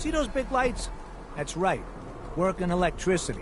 See those big lights? That's right. Working electricity.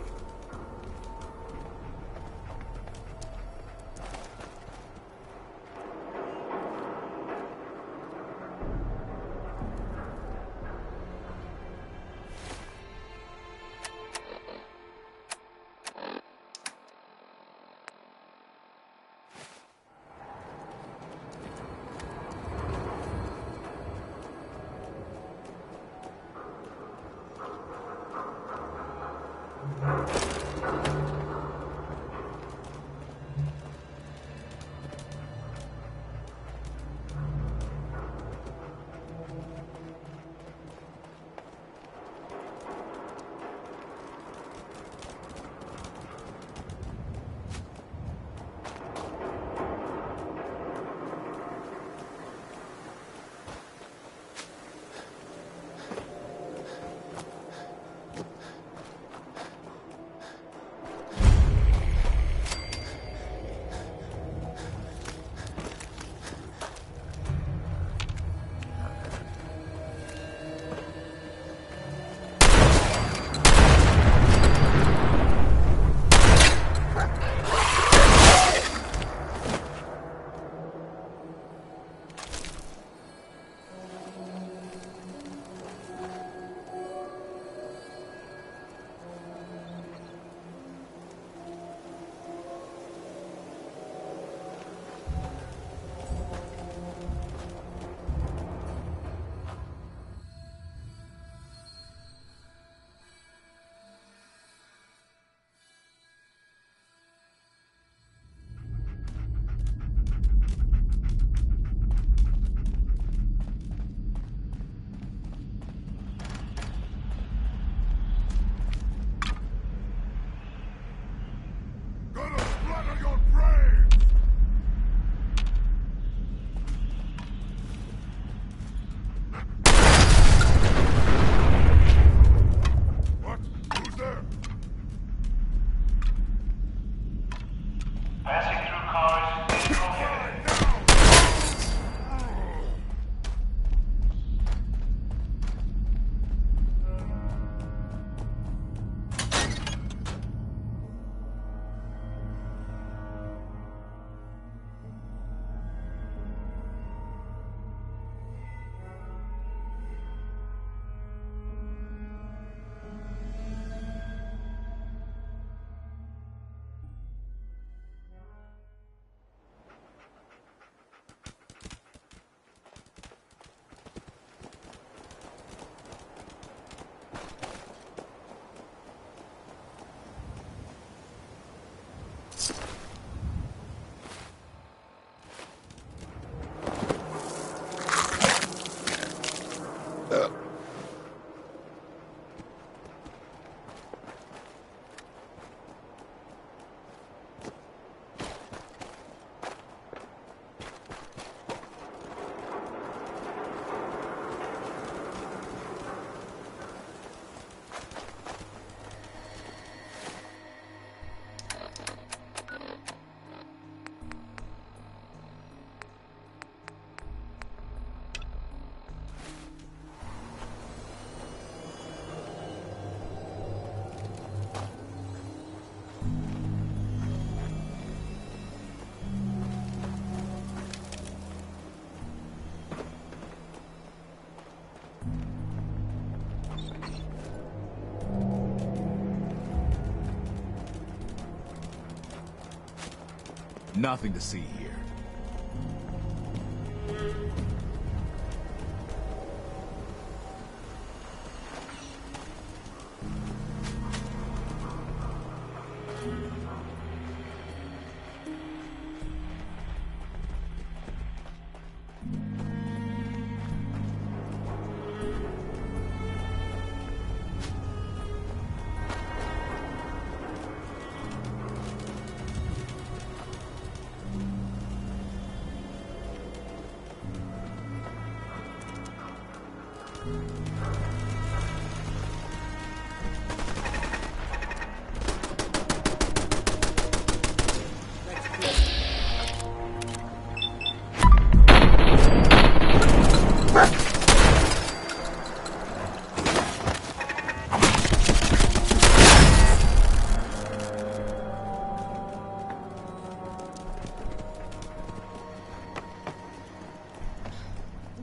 Nothing to see here.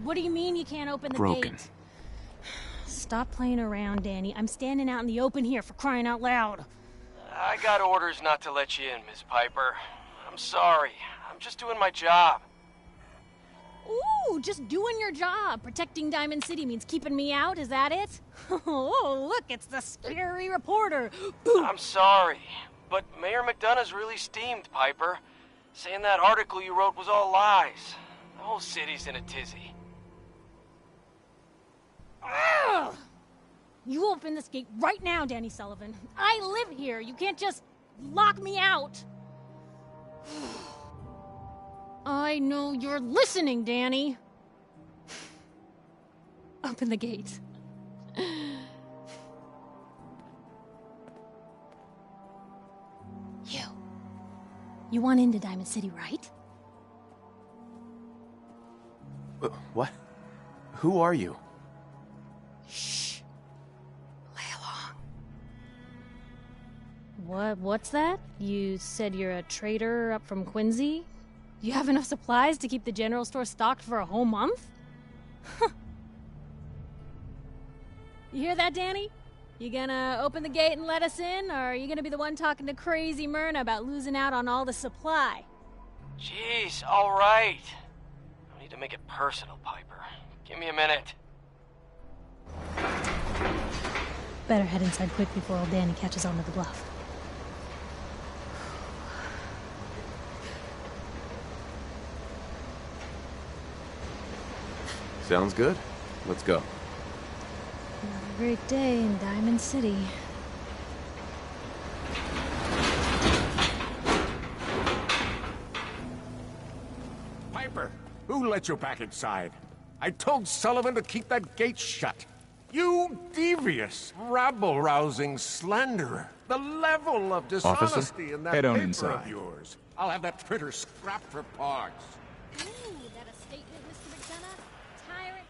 What do you mean you can't open the Broken. gate? Stop playing around, Danny. I'm standing out in the open here, for crying out loud. I got orders not to let you in, Miss Piper. I'm sorry. I'm just doing my job. Ooh, just doing your job. Protecting Diamond City means keeping me out, is that it? Oh, look, it's the scary reporter. Boom. I'm sorry, but Mayor McDonough's really steamed, Piper. Saying that article you wrote was all lies. The whole city's in a tizzy. Ugh. You open this gate right now, Danny Sullivan. I live here. You can't just lock me out. I know you're listening, Danny. Open the gate. You want into Diamond City, right? What? Who are you? Shh. Play along. What's that? You said you're a trader up from Quincy? You have enough supplies to keep the general store stocked for a whole month? You hear that, Danny? You gonna open the gate and let us in, or are you gonna be the one talking to crazy Myrna about losing out on all the supply? Jeez, all right. I need to make it personal, Piper. Give me a minute. Better head inside quick before old Danny catches on to the bluff. Sounds good. Let's go. Another great day in Diamond City. Piper, who let you back inside? I told Sullivan to keep that gate shut. You devious, rabble-rousing slanderer. The level of dishonesty in that head on paper inside. of yours. I'll have that printer scrapped for parts. Ooh, that a statement, Mr. McDonough? Tyrant.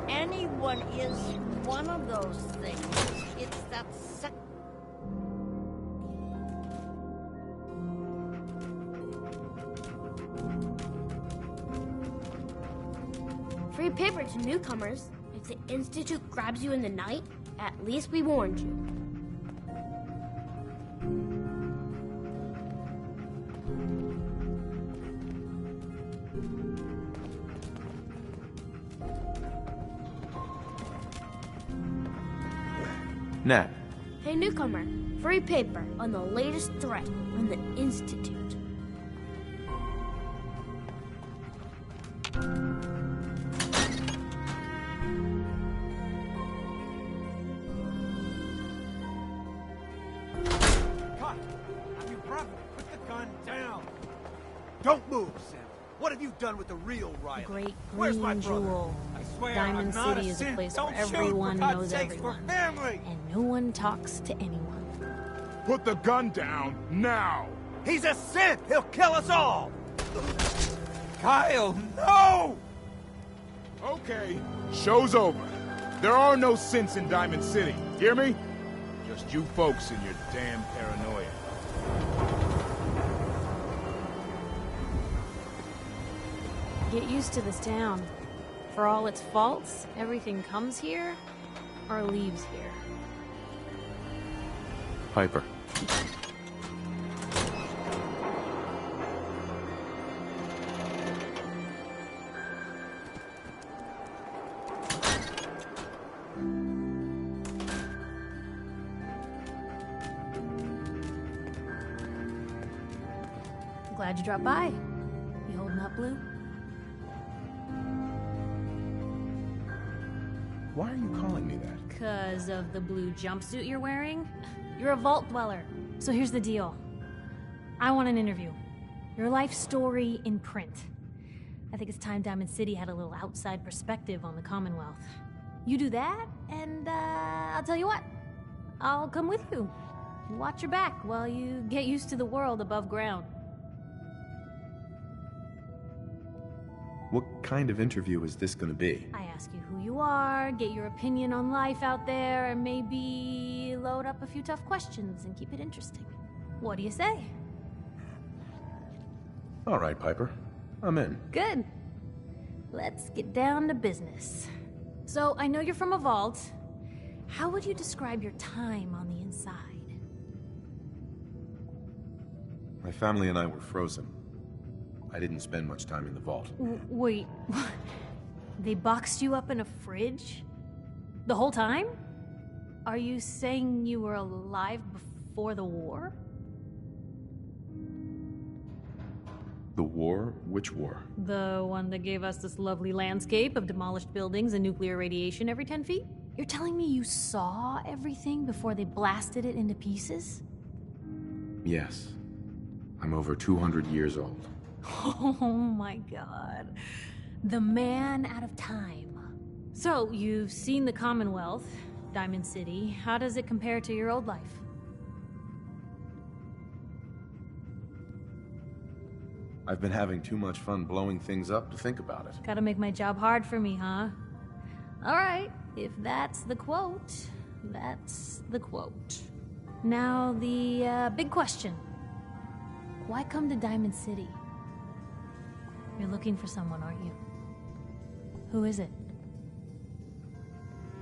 Anyone is one of those things. It's that Free paper to newcomers. If the Institute grabs you in the night, at least we warned you. Nat. Hey newcomer, free paper on the latest threat from the Institute. Cut! Now, you brother, put the gun down! Don't move, Sam. What have you done with the real Riley? Great Where's my green brother? jewel. I swear Diamond I'm not City is a simp. place Don't where shoot, everyone for God's knows sakes, everyone. We're family! And no one talks to anyone. Put the gun down, now! He's a synth! He'll kill us all! Kyle, no! Okay, show's over. There are no synths in Diamond City, hear me? Just you folks and your damn paranoia. Get used to this town. For all its faults, everything comes here or leaves here. Piper. Glad you dropped by. You holding up, Blue? Why are you calling me that? Because of the blue jumpsuit you're wearing? You're a vault dweller. So here's the deal. I want an interview. Your life story in print. I think it's time Diamond City had a little outside perspective on the Commonwealth. You do that, and I'll tell you what. I'll come with you. Watch your back while you get used to the world above ground. What kind of interview is this gonna be? I ask you who you are, get your opinion on life out there, and maybe load up a few tough questions and keep it interesting. What do you say? All right, Piper. I'm in. Good. Let's get down to business. So, I know you're from a vault. How would you describe your time on the inside? My family and I were frozen. I didn't spend much time in the vault. Wait, they boxed you up in a fridge? The whole time? Are you saying you were alive before the war? The war? Which war? The one that gave us this lovely landscape of demolished buildings and nuclear radiation every 10 feet? You're telling me you saw everything before they blasted it into pieces? Yes. I'm over 200 years old. Oh my god. The man out of time. So, you've seen the Commonwealth, Diamond City. How does it compare to your old life? I've been having too much fun blowing things up to think about it. Gotta make my job hard for me, huh? Alright, if that's the quote, that's the quote. Now, the big question. Why come to Diamond City? You're looking for someone, aren't you? Who is it?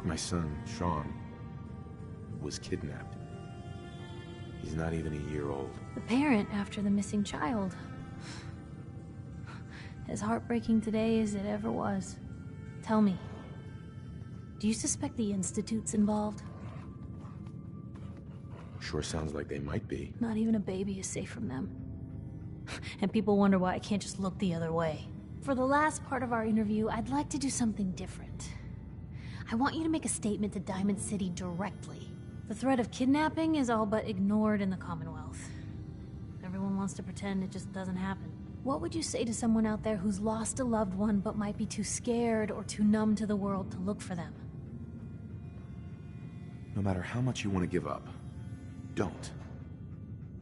My son, Sean, was kidnapped. He's not even a year old. The parent after the missing child. As heartbreaking today as it ever was. Tell me, do you suspect the Institute's involved? Sure sounds like they might be. Not even a baby is safe from them. And people wonder why I can't just look the other way. For the last part of our interview, I'd like to do something different. I want you to make a statement to Diamond City directly. The threat of kidnapping is all but ignored in the Commonwealth. Everyone wants to pretend it just doesn't happen. What would you say to someone out there who's lost a loved one but might be too scared or too numb to the world to look for them? No matter how much you want to give up, don't.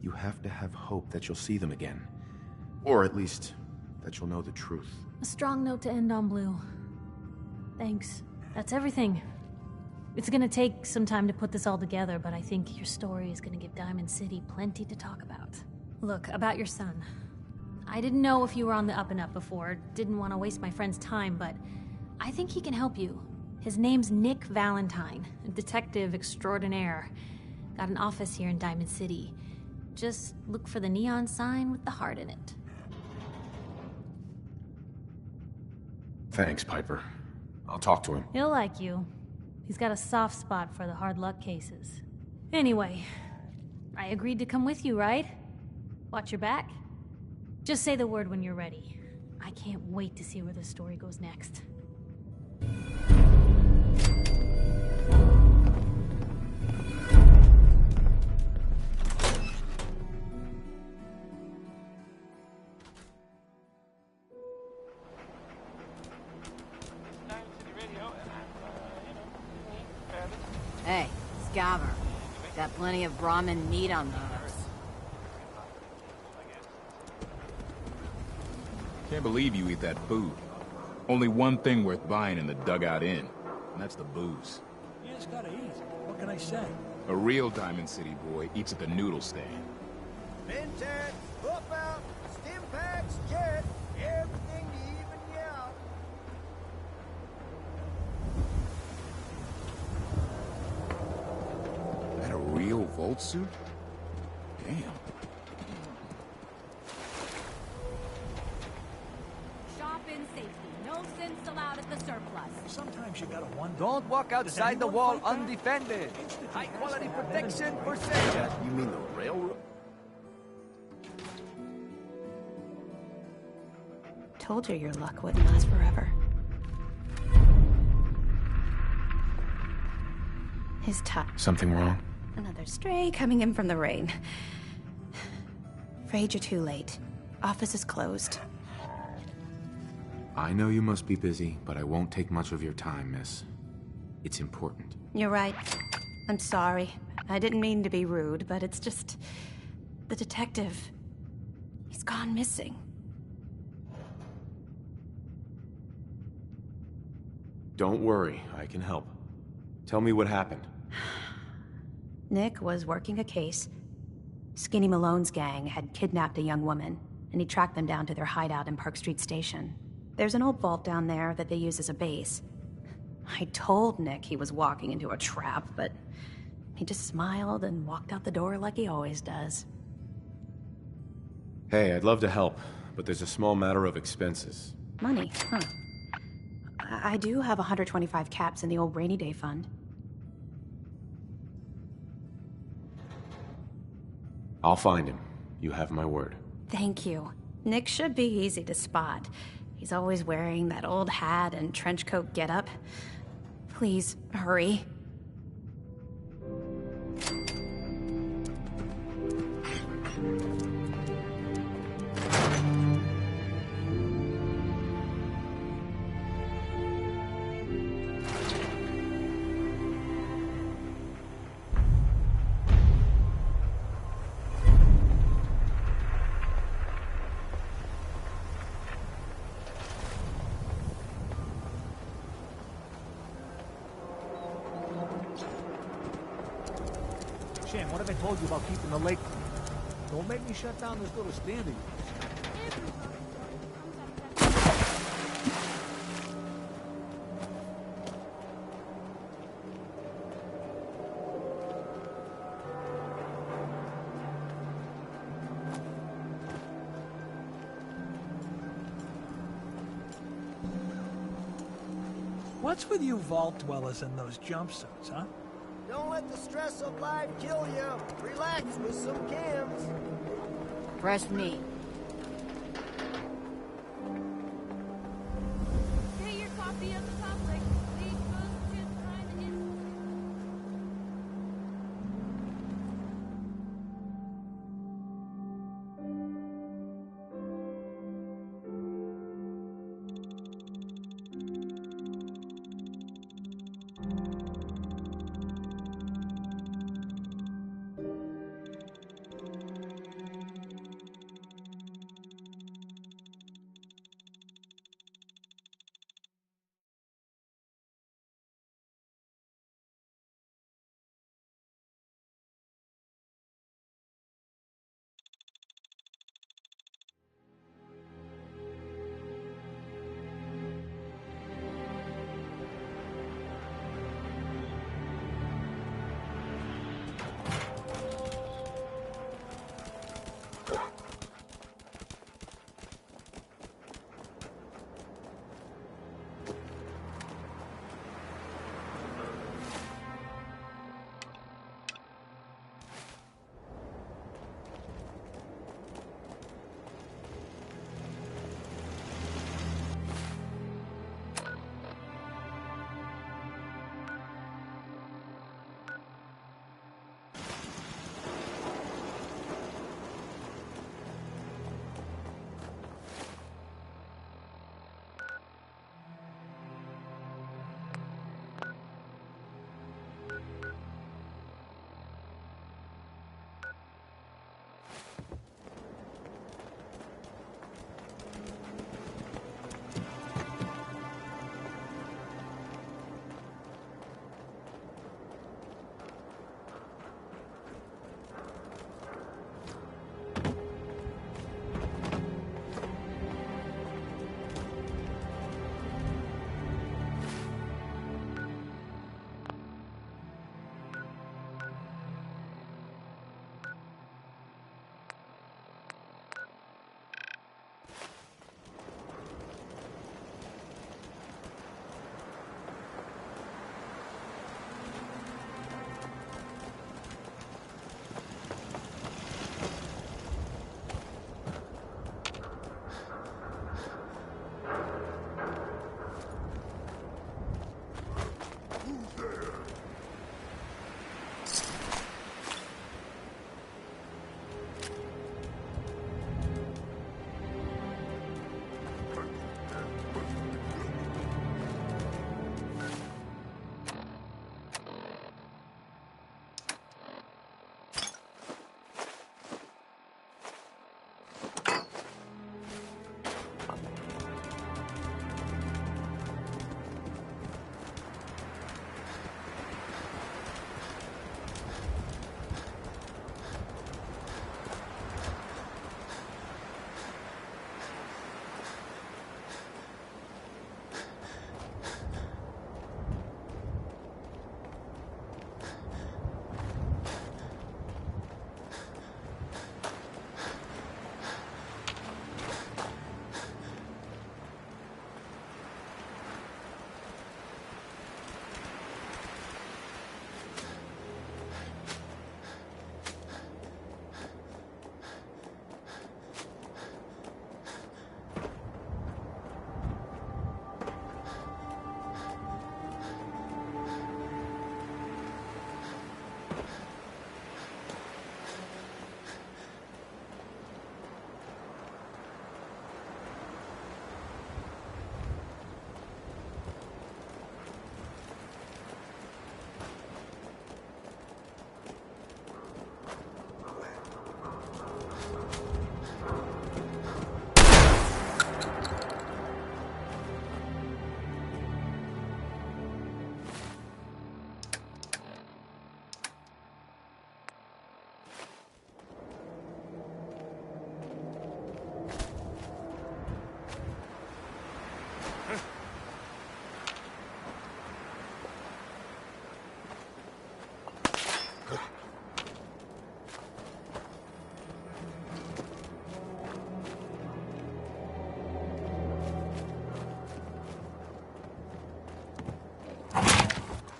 You have to have hope that you'll see them again. Or at least, that you'll know the truth. A strong note to end on, Blue. Thanks. That's everything. It's gonna take some time to put this all together, but I think your story is gonna give Diamond City plenty to talk about. Look, about your son. I didn't know if you were on the up and up before, didn't want to waste my friend's time, but I think he can help you. His name's Nick Valentine, a detective extraordinaire. Got an office here in Diamond City. Just look for the neon sign with the heart in it. Thanks, Piper. I'll talk to him. He'll like you. He's got a soft spot for the hard luck cases. Anyway, I agreed to come with you, right? Watch your back? Just say the word when you're ready. I can't wait to see where this story goes next. Hey, Scaver. Got plenty of Brahmin meat on the house. Can't believe you eat that food. Only one thing worth buying in the Dugout Inn, and that's the booze. You just gotta eat. What can I say? A real Diamond City boy eats at the noodle stand. Mentat, hoof out, stim packs, jet, everything to even you out. That a real Volt suit? Damn. Shop in safety. No sins allowed at the surplus. Sometimes you gotta wonder. Don't walk outside the anyone wall fight back? undefended. High quality protection for sale. You mean the railroad? Told you your luck wouldn't last forever. His tuck. Something wrong? Another stray coming in from the rain. Afraid you're too late. Office is closed. I know you must be busy, but I won't take much of your time, miss. It's important. You're right. I'm sorry. I didn't mean to be rude, but it's just... the detective... he's gone missing. Don't worry, I can help. Tell me what happened. Nick was working a case. Skinny Malone's gang had kidnapped a young woman, and he tracked them down to their hideout in Park Street Station. There's an old vault down there that they use as a base. I told Nick he was walking into a trap, but he just smiled and walked out the door like he always does. Hey, I'd love to help, but there's a small matter of expenses. Money, huh? I do have 125 caps in the old rainy day fund. I'll find him. You have my word. Thank you. Nick should be easy to spot. He's always wearing that old hat and trench coat getup. Please, hurry. Shan, what have I told you about keeping the lake clean? Don't make me shut down this little stand of yours. What's with you vault dwellers in those jumpsuits, huh? Don't let the stress of life kill you. Relax with some cams. Trust me. Get your copy of the public. Please post to private info.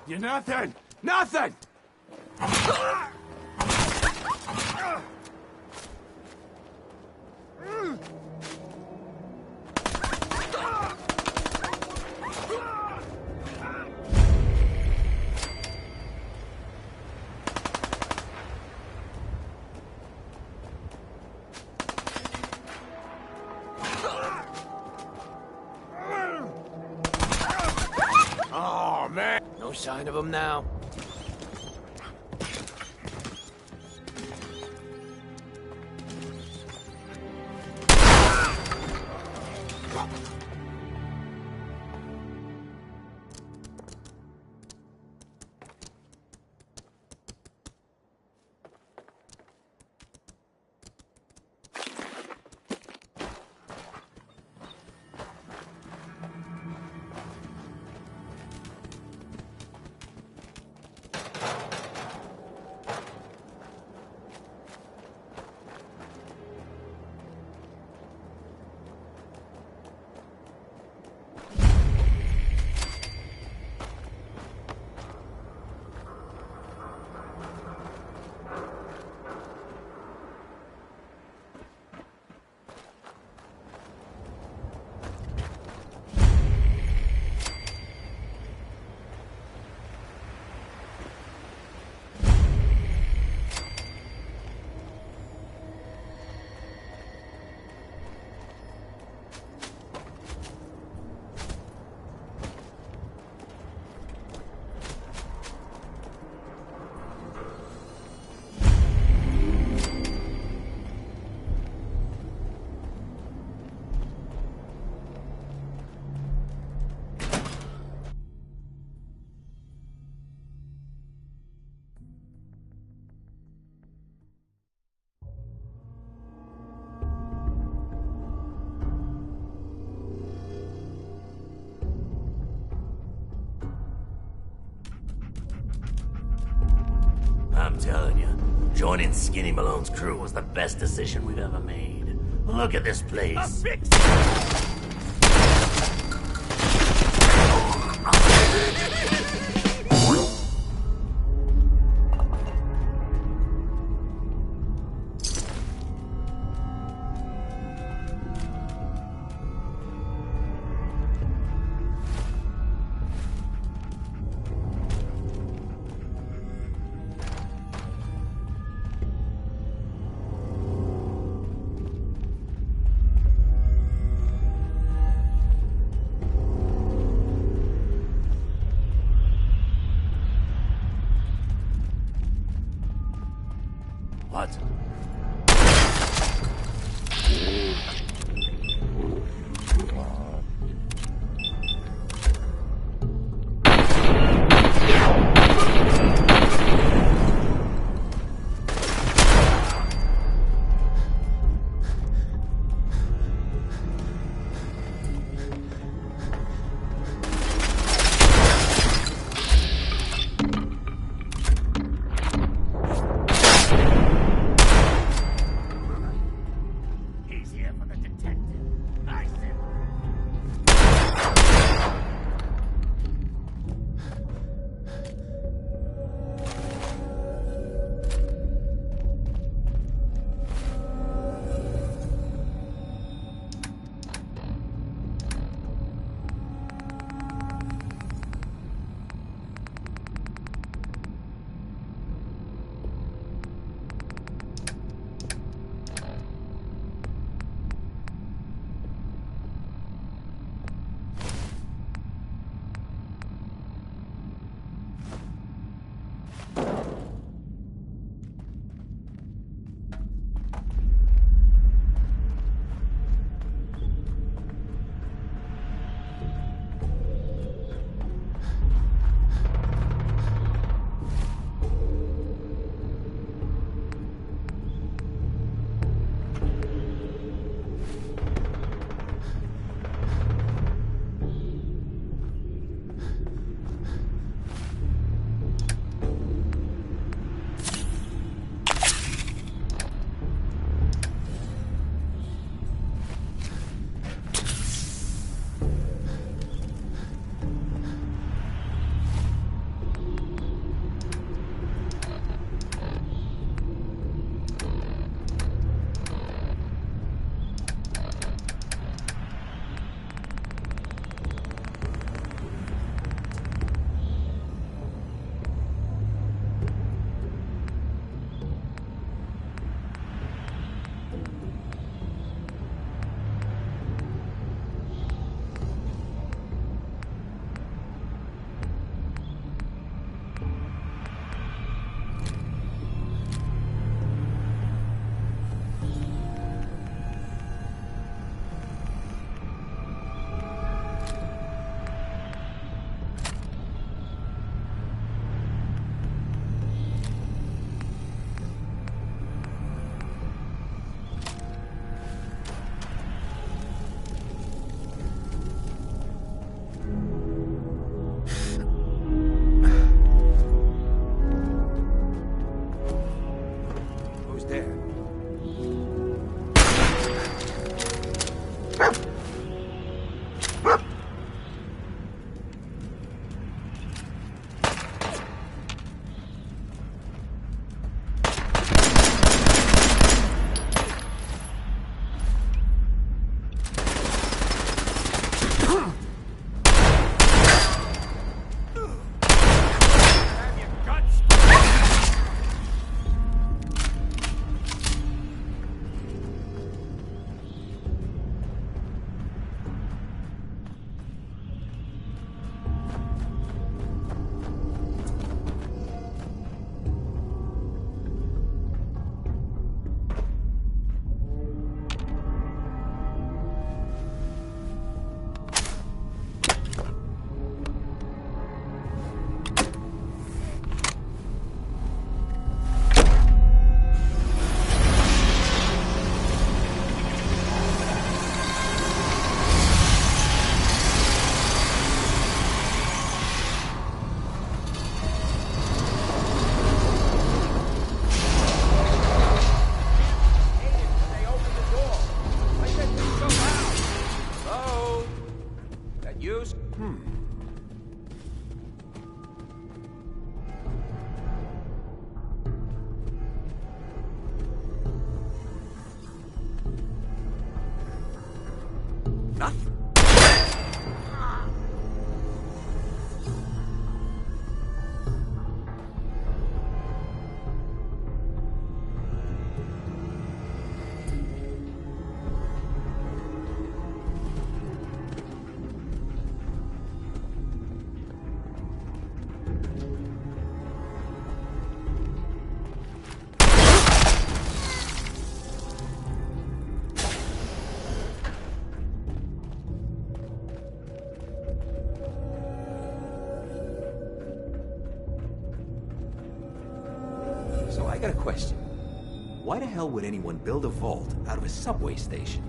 You're nothing! Nothing! Oh, man. No sign of him now. I'm telling you, joining Skinny Malone's crew was the best decision we've ever made. Look at this place. got a question. Why the hell would anyone build a vault out of a subway station?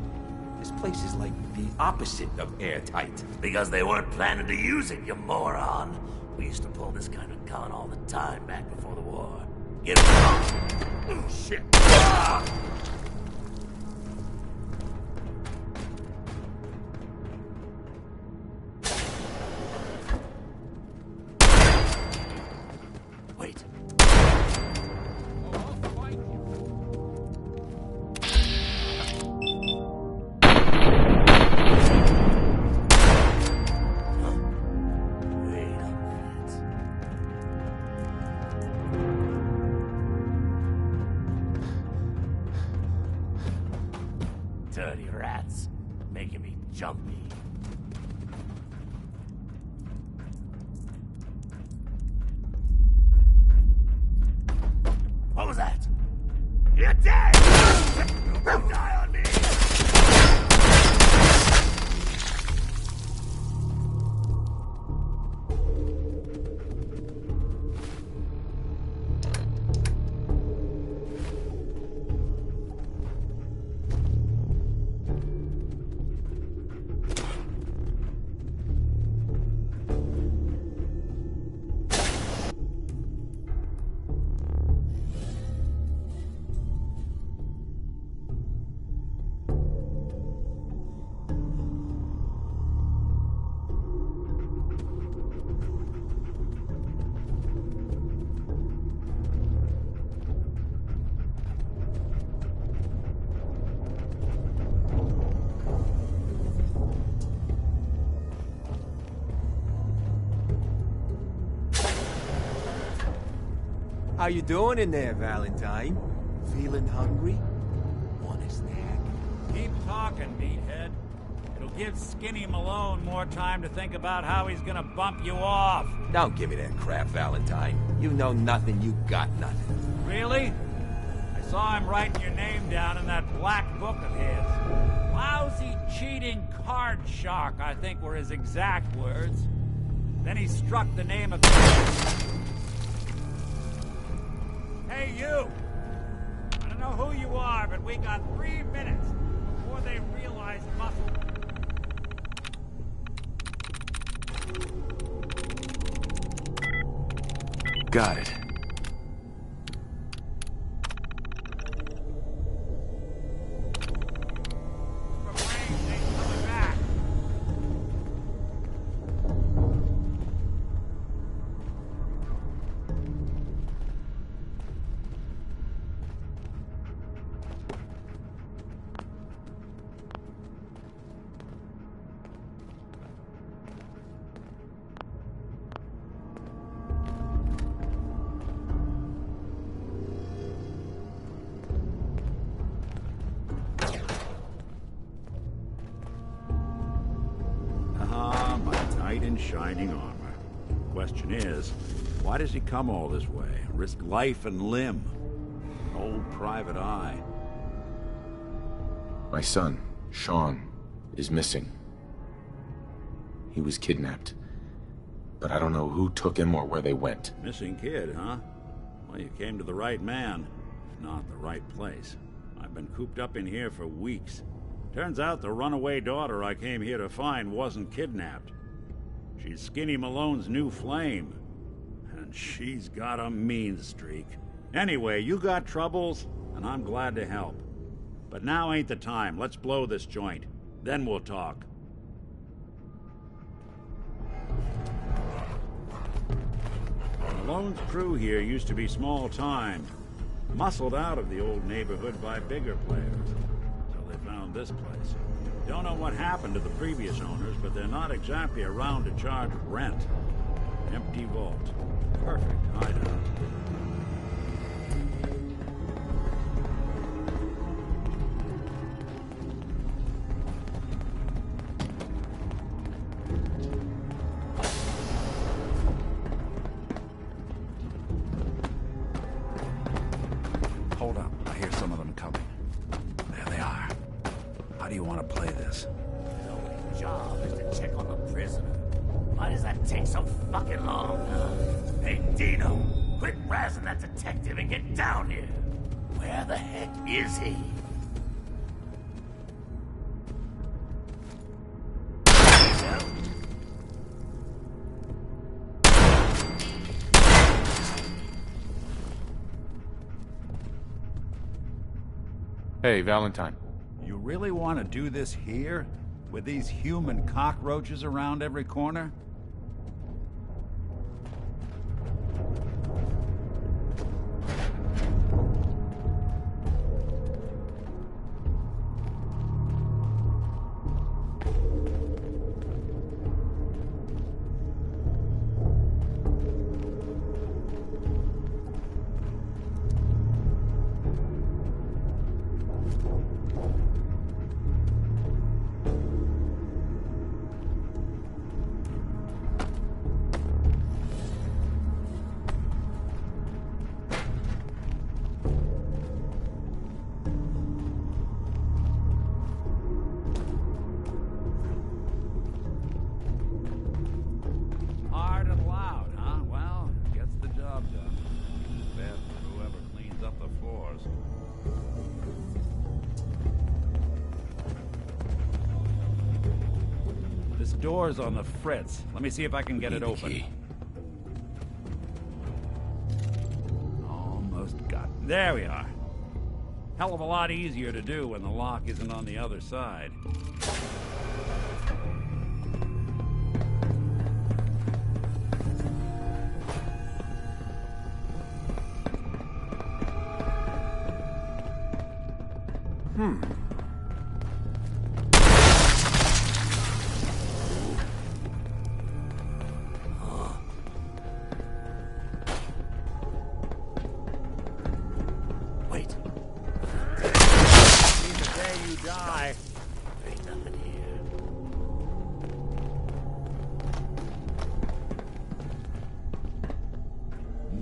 This place is like the opposite of airtight. Because they weren't planning to use it, you moron. We used to pull this kind of gun all the time back before the war. Get it wrong. Shit. Wait. Dirty rats, making me jumpy. What was that? You're dead! Don't die on me! How you doing in there, Valentine? Feeling hungry? Want a snack? Keep talking, meathead. It'll give Skinny Malone more time to think about how he's gonna bump you off. Don't give me that crap, Valentine. You know nothing, you got nothing. Really? I saw him writing your name down in that black book of his. Lousy, cheating card shark, I think were his exact words. Then he struck the name of... Hey, you! I don't know who you are, but we got 3 minutes before they realize muscle. Got it. Shining armor. Question is, why does he come all this way? Risk life and limb? Old private eye. My son, Sean, is missing. He was kidnapped. But I don't know who took him or where they went. Missing kid, huh? Well, you came to the right man, if not the right place. I've been cooped up in here for weeks. Turns out the runaway daughter I came here to find wasn't kidnapped. She's Skinny Malone's new flame. And she's got a mean streak. Anyway, you got troubles, and I'm glad to help. But now ain't the time. Let's blow this joint. Then we'll talk. Malone's crew here used to be small time. Muscled out of the old neighborhood by bigger players. So they found this place. Don't know what happened to the previous owners, but they're not exactly around to charge rent. Empty vault. Perfect hideout. Hold up. I hear some of them coming. There they are. How do you want to play this? Nobody's job is to check on the prisoner. Why does that take so fucking long? Hey, Dino, Quit razzing that detective and get down here. Where the heck is he? Hey, Valentine. You really want to do this here? With these human cockroaches around every corner? Door's on the fritz. Let me see if I can get it open. Almost got it. There we are. Hell of a lot easier to do when the lock isn't on the other side.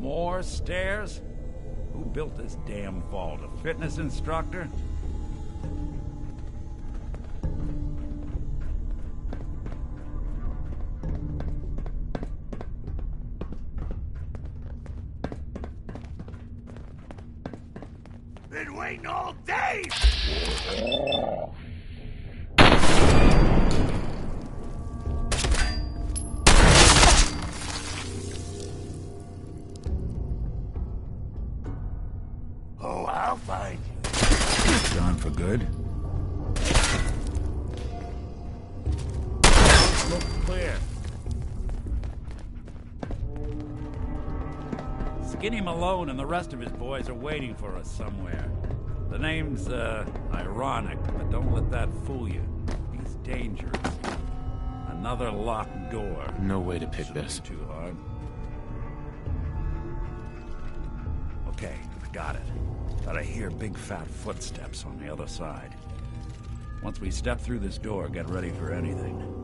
More stairs? Who built this damn vault? A fitness instructor? Been waiting all day! Oh, I'll find you. Gone for good? Look clear. Skinny Malone and the rest of his boys are waiting for us somewhere. The name's, ironic, but don't let that fool you. He's dangerous. Another locked door. No way to pick this. Too hard. Okay, I got it. But I hear big fat footsteps on the other side. Once we step through this door, get ready for anything.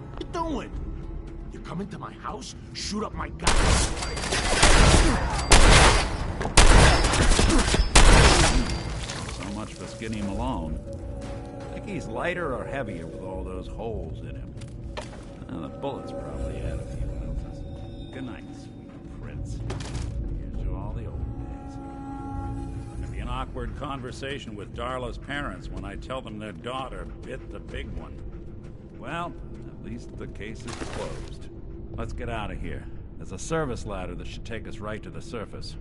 What you doing? You come into my house, shoot up my guy. So much for Skinny Malone. Think he's lighter or heavier with all those holes in him? The bullets probably had a few ounces. Good night, sweet prince. Here's to all the old days. It's gonna be an awkward conversation with Darla's parents when I tell them their daughter bit the big one. Well, at least the case is closed. Let's get out of here. There's a service ladder that should take us right to the surface.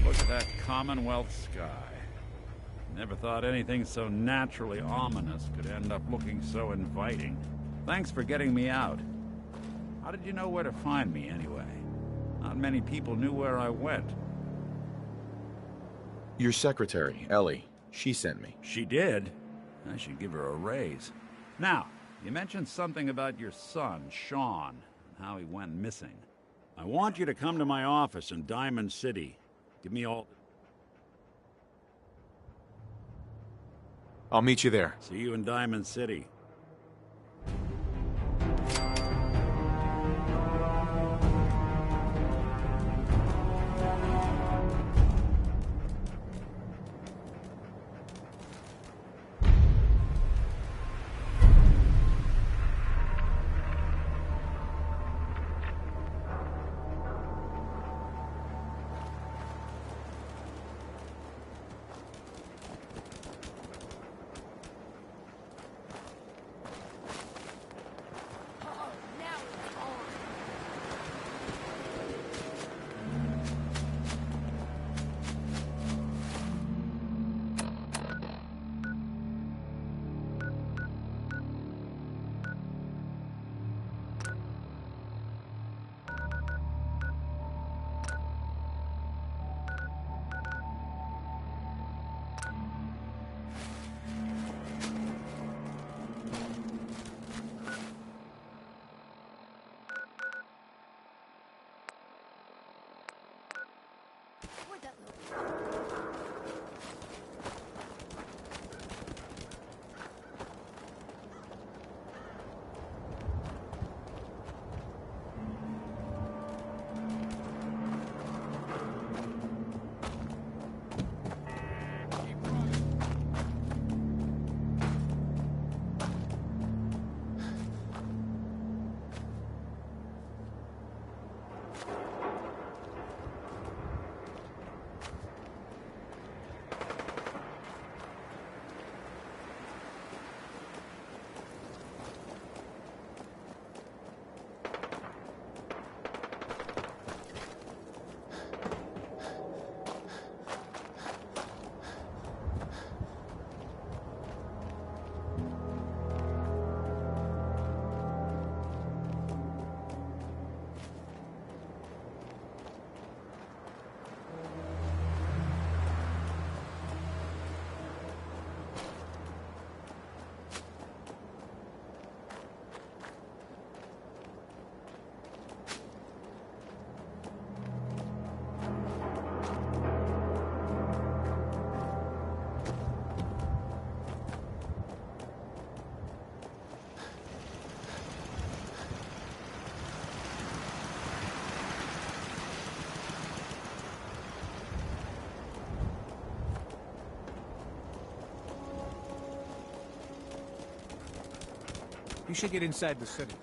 Look at that Commonwealth sky. Never thought anything so naturally ominous could end up looking so inviting. Thanks for getting me out. How did you know where to find me, anyway? Not many people knew where I went. Your secretary, Ellie, she sent me. She did? I should give her a raise. Now, you mentioned something about your son, Sean, and how he went missing. I want you to come to my office in Diamond City. Give me all... I'll meet you there. See you in Diamond City. You should get inside the city.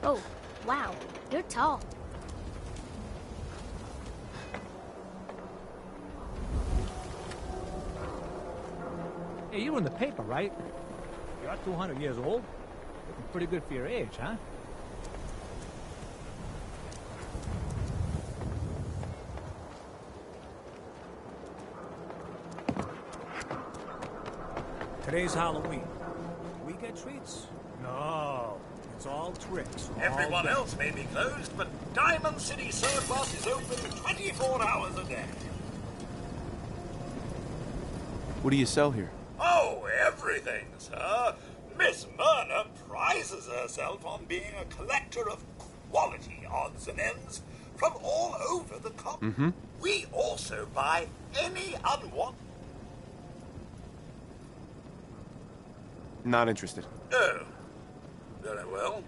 Oh, wow. You're tall. Hey, you're in the paper, right? You're 200 years old. Looking pretty good for your age, huh? Today's Halloween. We get treats? No. It's all tricks. Everyone else may be closed, but Diamond City Surplus is open 24 hours a day. What do you sell here? Oh, everything, sir. Miss Myrna prizes herself on being a collector of quality odds and ends from all over the continent. We also buy any unwanted... Not interested. Oh, very well.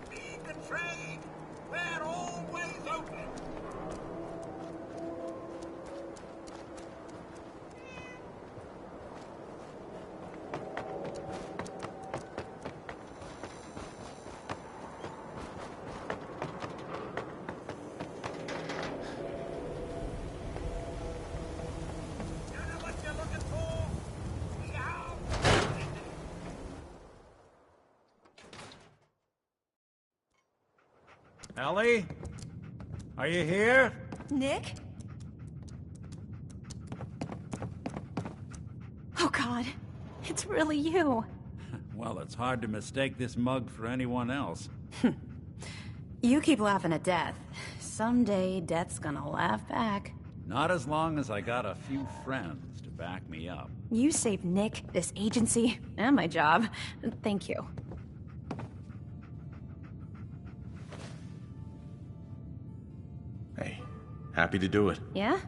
Speak and trade. We're always open. Ellie? Are you here? Nick? Oh, God. It's really you. Well, it's hard to mistake this mug for anyone else. You keep laughing at death. Someday, death's gonna laugh back. Not as long as I got a few friends to back me up. You saved Nick, this agency, and my job. Thank you. Hey, happy to do it. Yeah?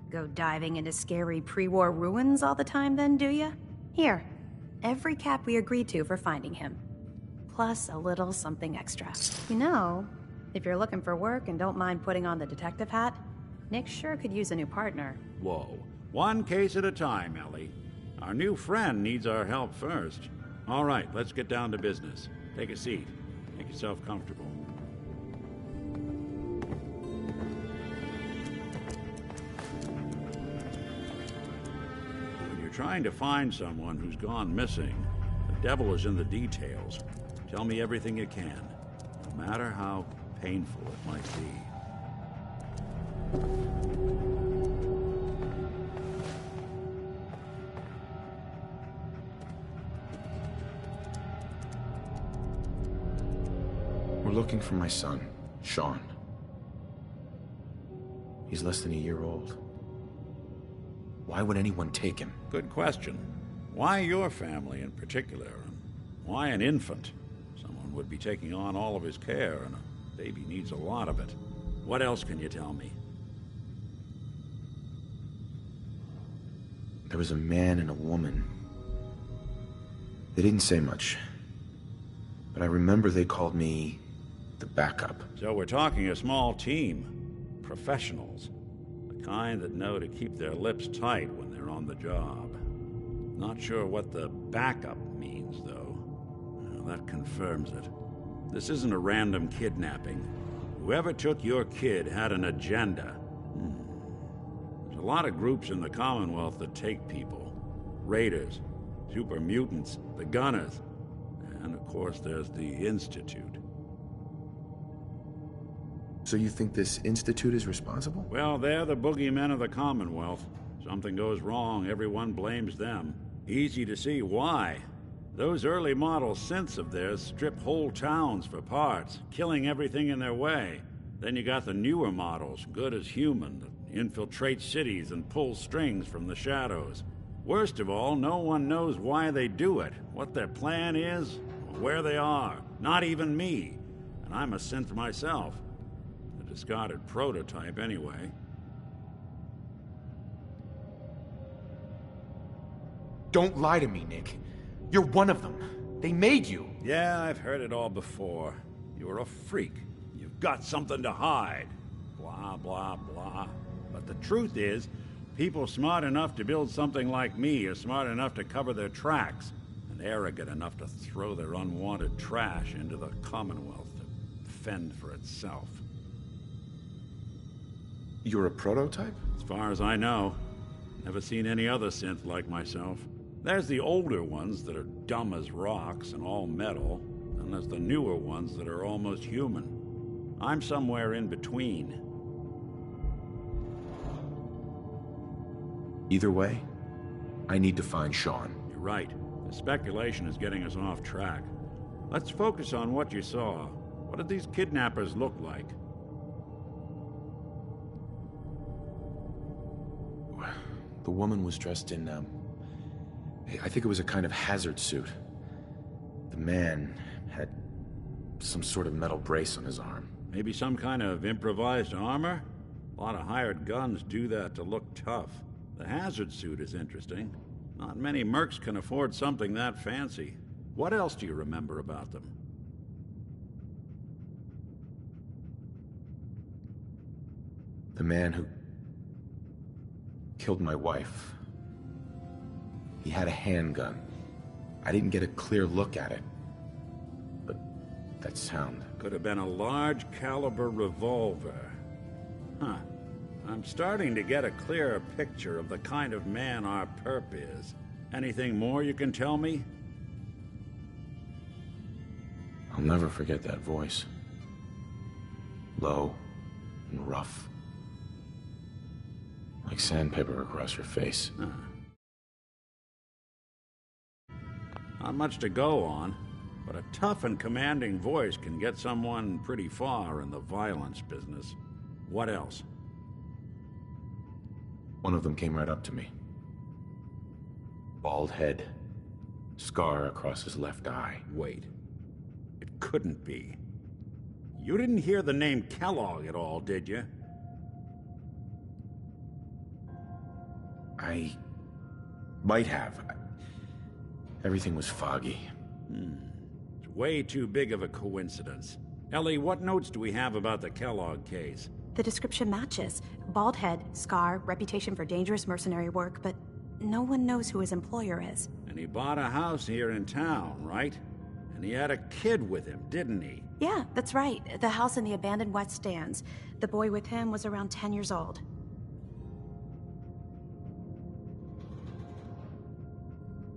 Go diving into scary pre-war ruins all the time then, do ya? Here, every cap we agreed to for finding him. Plus a little something extra. You know, if you're looking for work and don't mind putting on the detective hat, Nick sure could use a new partner. Whoa. One case at a time, Ellie. Our new friend needs our help first. All right, let's get down to business. Take a seat. Make yourself comfortable. When you're trying to find someone who's gone missing, the devil is in the details. Tell me everything you can, no matter how painful it might be. We're looking for my son, Sean. He's less than a year old. Why would anyone take him? Good question. Why your family in particular? And why an infant? Someone would be taking on all of his care, and a baby needs a lot of it. What else can you tell me? There was a man and a woman. They didn't say much, but I remember they called me the backup. So we're talking a small team. Professionals. The kind that know to keep their lips tight when they're on the job. Not sure what the backup means, though. Well, that confirms it. This isn't a random kidnapping. Whoever took your kid had an agenda. There's a lot of groups in the Commonwealth that take people. Raiders, super mutants, the Gunners, and of course there's the Institute. So you think this Institute is responsible? Well, they're the boogeymen of the Commonwealth. Something goes wrong, everyone blames them. Easy to see why. Those early model synths of theirs strip whole towns for parts, killing everything in their way. Then you got the newer models, good as human, that infiltrate cities and pull strings from the shadows. Worst of all, no one knows why they do it, what their plan is, or where they are. Not even me. And I'm a synth myself. A discarded prototype, anyway. Don't lie to me, Nick. You're one of them. They made you. Yeah, I've heard it all before. You're a freak. You've got something to hide. Blah, blah, blah. But the truth is, people smart enough to build something like me are smart enough to cover their tracks, and arrogant enough to throw their unwanted trash into the Commonwealth to fend for itself. You're a prototype? As far as I know. Never seen any other synth like myself. There's the older ones that are dumb as rocks and all metal, and there's the newer ones that are almost human. I'm somewhere in between. Either way, I need to find Sean. You're right. The speculation is getting us off track. Let's focus on what you saw. What did these kidnappers look like? The woman was dressed in, I think it was a kind of hazard suit. The man had some sort of metal brace on his arm. Maybe some kind of improvised armor? A lot of hired guns do that to look tough. The hazard suit is interesting. Not many mercs can afford something that fancy. What else do you remember about them? The man who killed my wife. He had a handgun. I didn't get a clear look at it. But that sound... Could have been a large caliber revolver. Huh. I'm starting to get a clearer picture of the kind of man our perp is. Anything more you can tell me? I'll never forget that voice. Low and rough. Like sandpaper across your face. Huh. Not much to go on, but a tough and commanding voice can get someone pretty far in the violence business. What else? One of them came right up to me. Bald head. Scar across his left eye. Wait. It couldn't be. You didn't hear the name Kellogg at all, did you? I might have. Everything was foggy. It's way too big of a coincidence. Ellie, what notes do we have about the Kellogg case? The description matches. Bald head, scar, reputation for dangerous mercenary work, but no one knows who his employer is. And he bought a house here in town, right? And he had a kid with him, didn't he? Yeah, that's right. The house in the abandoned West Stands. The boy with him was around 10 years old.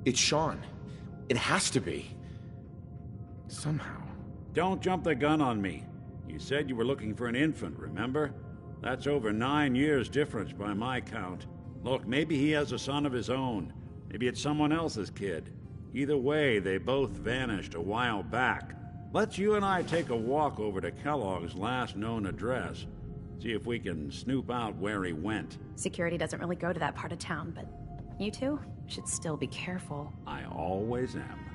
It's Sean. It has to be. Somehow. Don't jump the gun on me. You said you were looking for an infant, remember? That's over 9 years difference by my count. Look, maybe he has a son of his own. Maybe it's someone else's kid. Either way, they both vanished a while back. Let's you and I take a walk over to Kellogg's last known address. See if we can snoop out where he went. Security doesn't really go to that part of town, but you two should still be careful. I always am.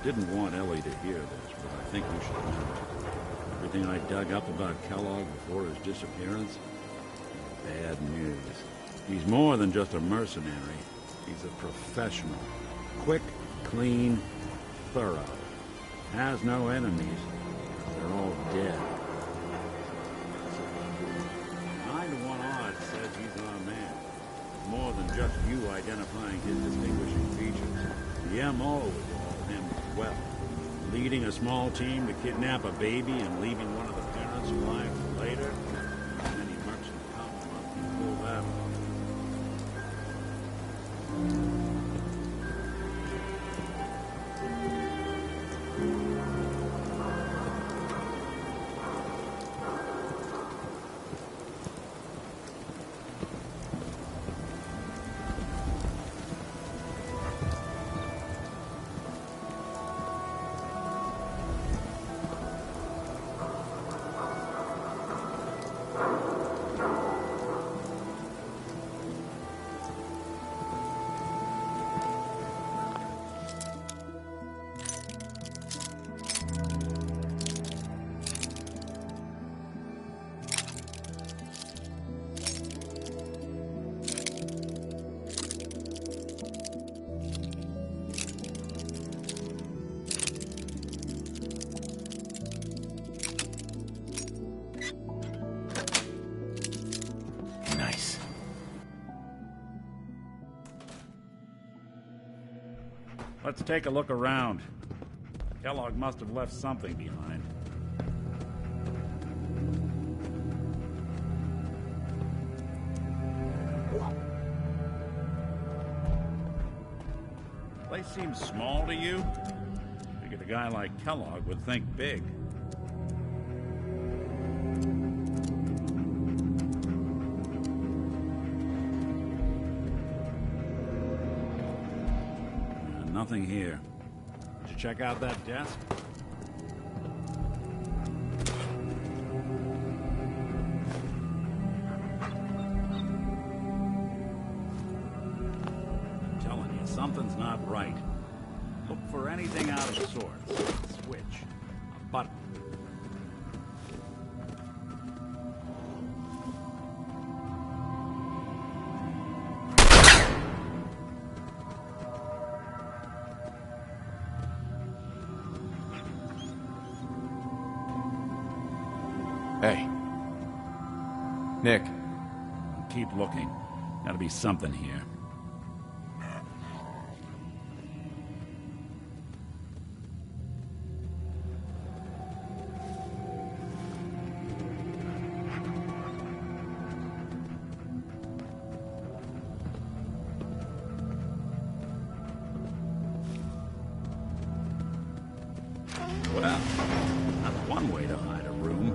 Didn't want Ellie to hear this, but I think we should know. Everything I dug up about Kellogg before his disappearance? Bad news. He's more than just a mercenary. He's a professional. Quick, clean, thorough. Has no enemies. They're all dead. 9-to-1 odds says he's our man. More than just you identifying his distinguishing features. The MO is all him as well. Leading a small team to kidnap a baby and leaving one of the parents alive for later. Many merchant commonwealth can pull that off. Let's take a look around. Kellogg must have left something behind. Place seems small to you? Figured a guy like Kellogg would think big. Nothing here. Did you check out that desk? I'm telling you, something's not right. Look for anything out of sorts. A switch, a button. Hey. Nick. Keep looking. Gotta be something here. Well, that's one way to hide a room.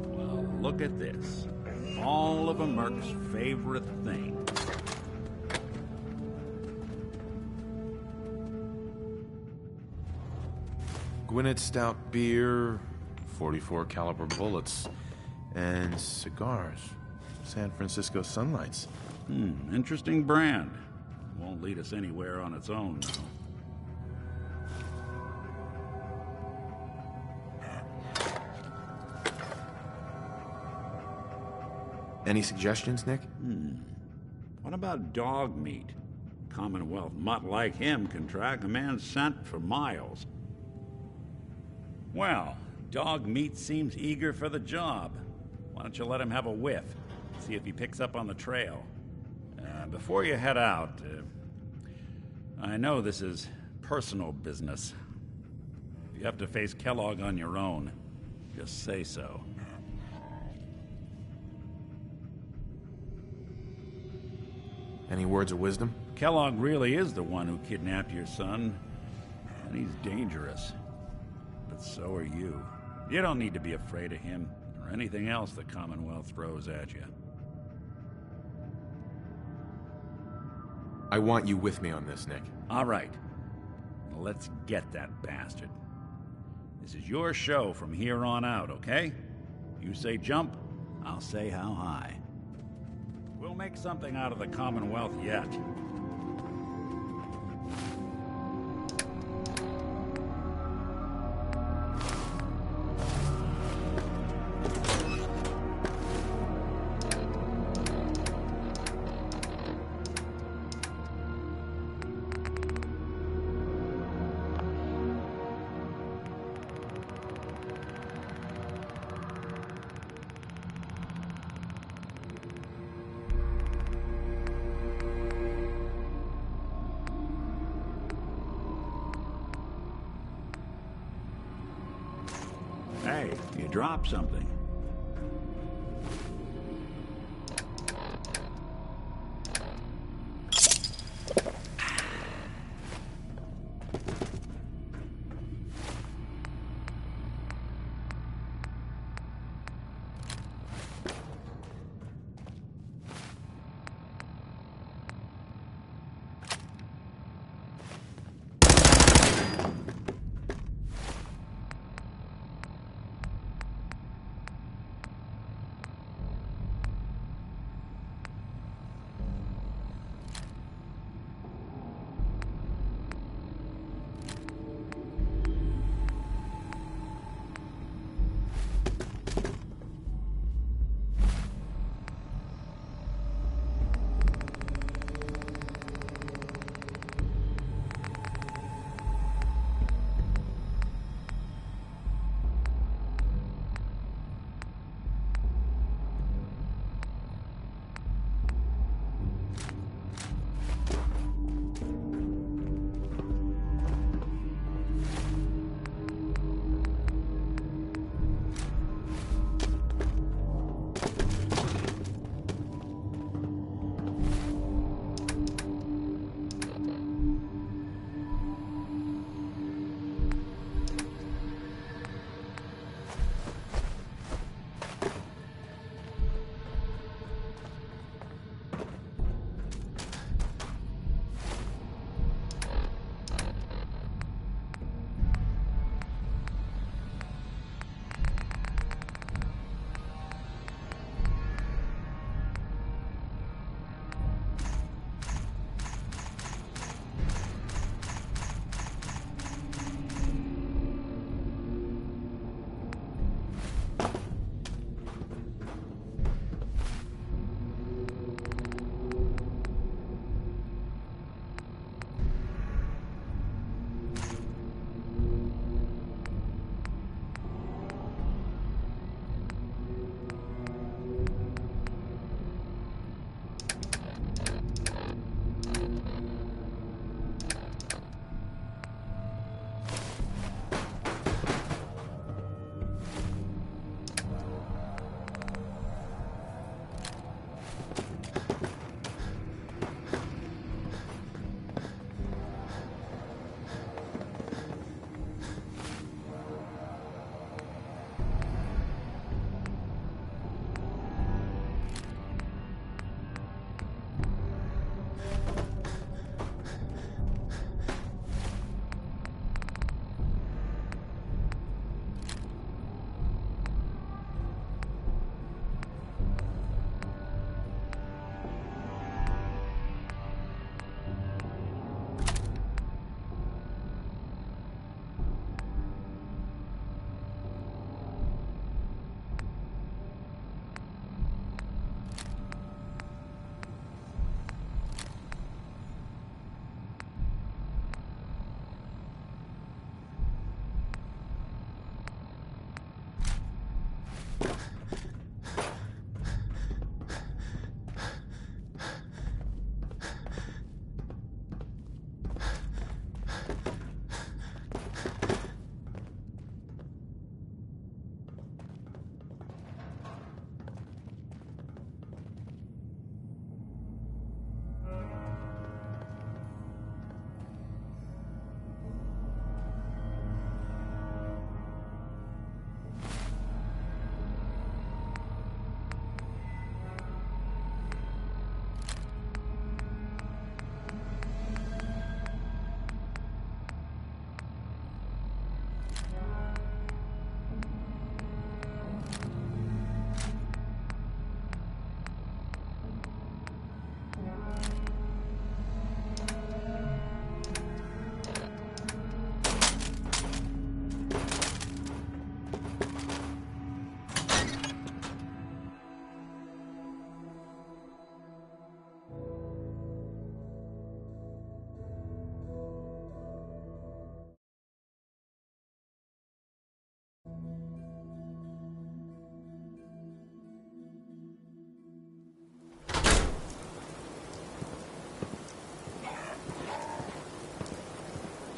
Well, look at this. All of a merc's favorite thing. Gwinnett Stout beer, 44 caliber bullets, and cigars. San Francisco Sunlights. Interesting brand. Won't lead us anywhere on its own, though. Any suggestions, Nick? What about dog meat? Commonwealth mutt like him can track a man's scent for miles. Well, dog meat seems eager for the job. Why don't you let him have a whiff? See if he picks up on the trail. Before you head out, I know this is personal business. If you have to face Kellogg on your own, just say so. Any words of wisdom? Kellogg really is the one who kidnapped your son, and he's dangerous. But so are you. You don't need to be afraid of him, or anything else the Commonwealth throws at you. I want you with me on this, Nick. All right. Let's get that bastard. This is your show from here on out, okay? You say jump, I'll say how high. We'll make something out of the Commonwealth yet. Hey, you dropped something.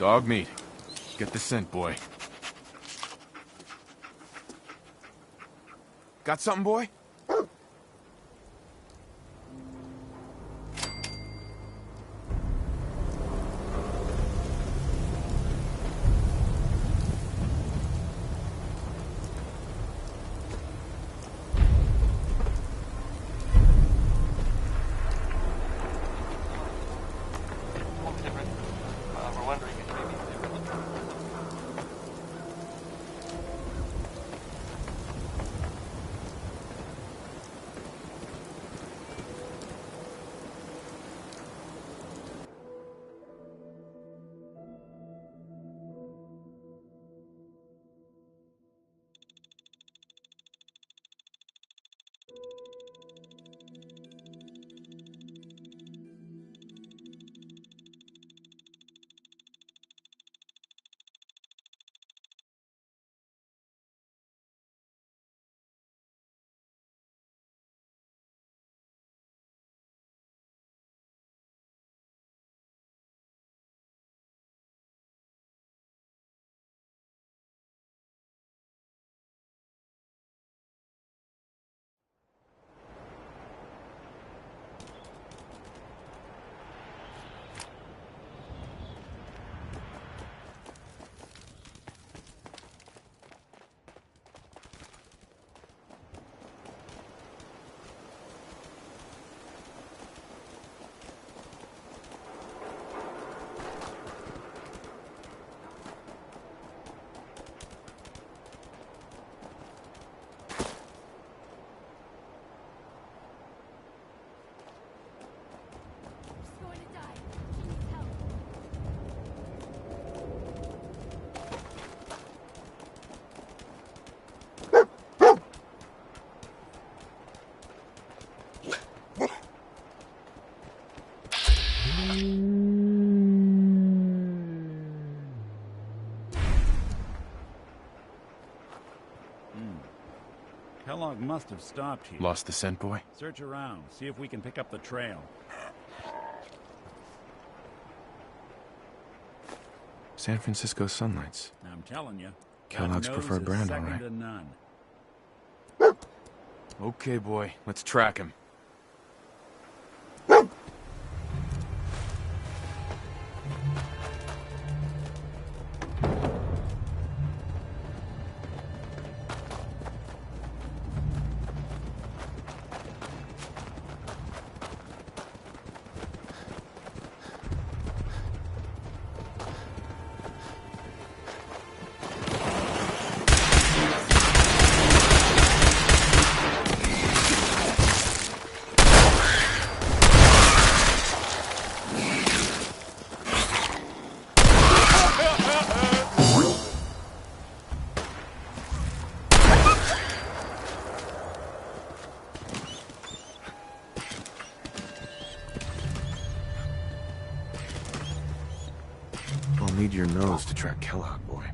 Dog meat. Get the scent, boy. Got something, boy? We're wondering if maybe... Kellogg must have stopped here. Lost the scent, boy? Search around. See if we can pick up the trail. San Francisco sunlights. I'm telling you. Kellogg's preferred brand, all right. Second to none. Okay, boy. Let's track him. I'll need your nose to track Kellogg, boy.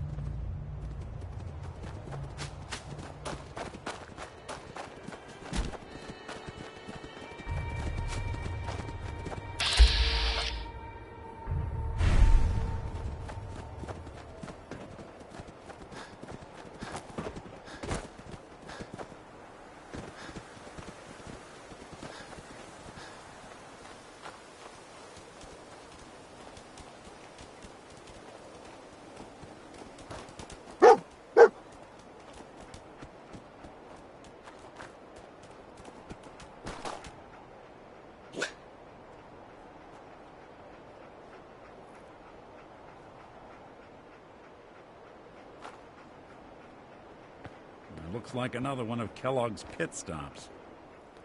Looks like another one of Kellogg's pit stops.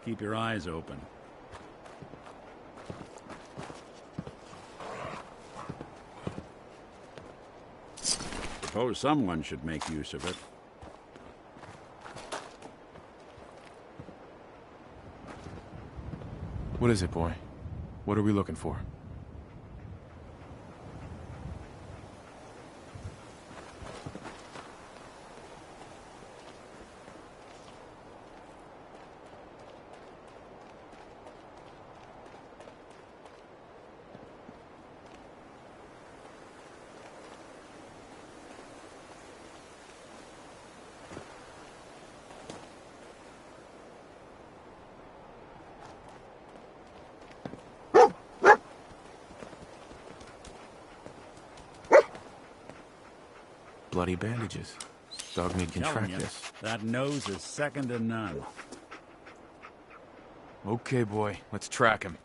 Keep your eyes open. Suppose someone should make use of it. What is it, boy? What are we looking for? bloody bandages. Dog meat can Telling track you, this. that nose is second to none. Okay, boy, let's track him.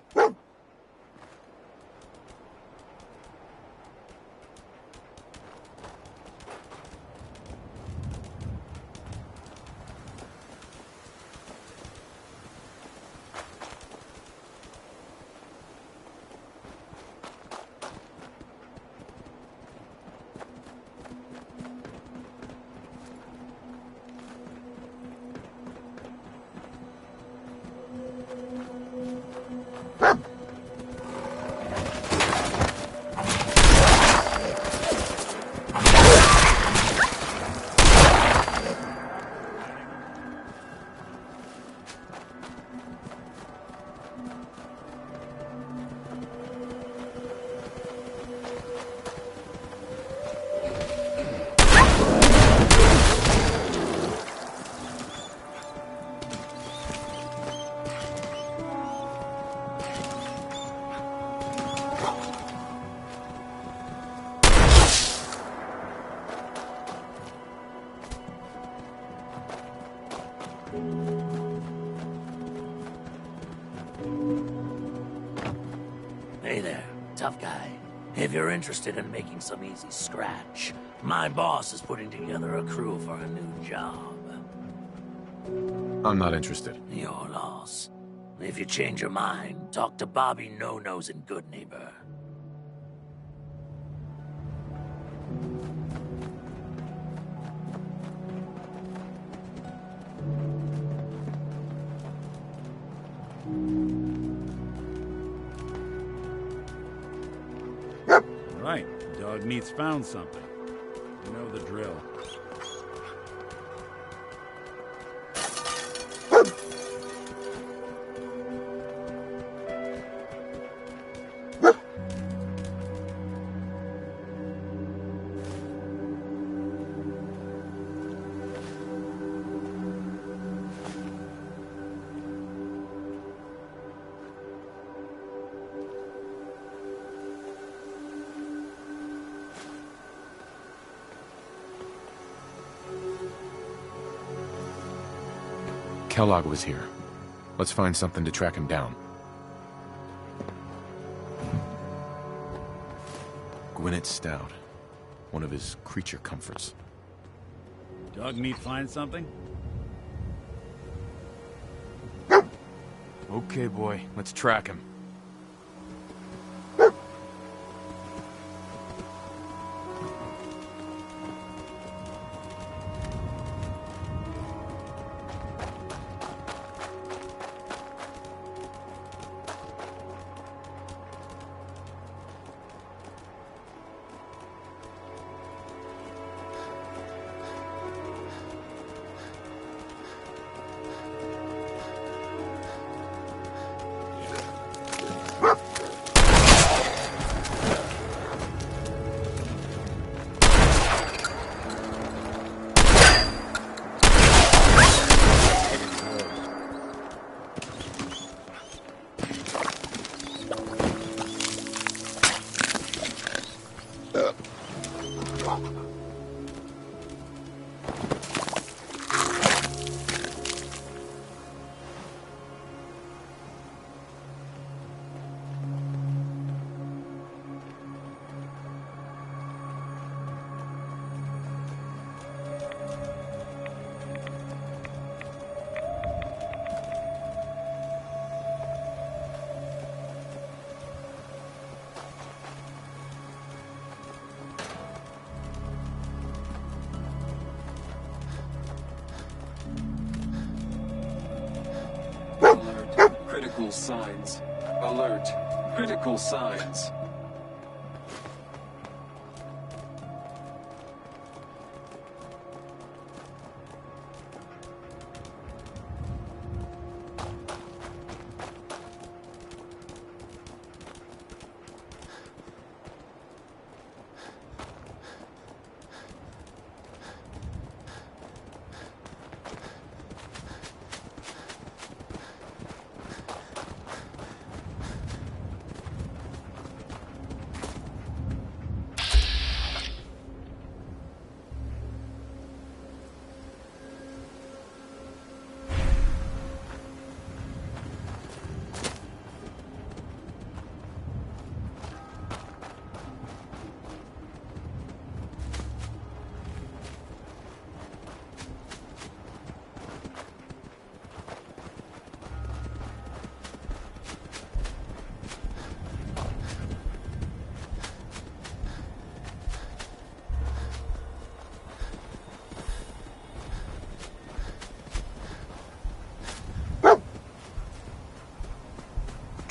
Hey there, tough guy. If you're interested in making some easy scratch, my boss is putting together a crew for a new job. I'm not interested. Your loss. If you change your mind, talk to Bobby No-Nose in Good Neighbor. Right, dog meat's found something. You know the drill. Kellogg was here. Let's find something to track him down. Gwinnett Stout. One of his creature comforts. Dog meat find something? Okay, boy, let's track him. Critical signs. Alert. Critical signs.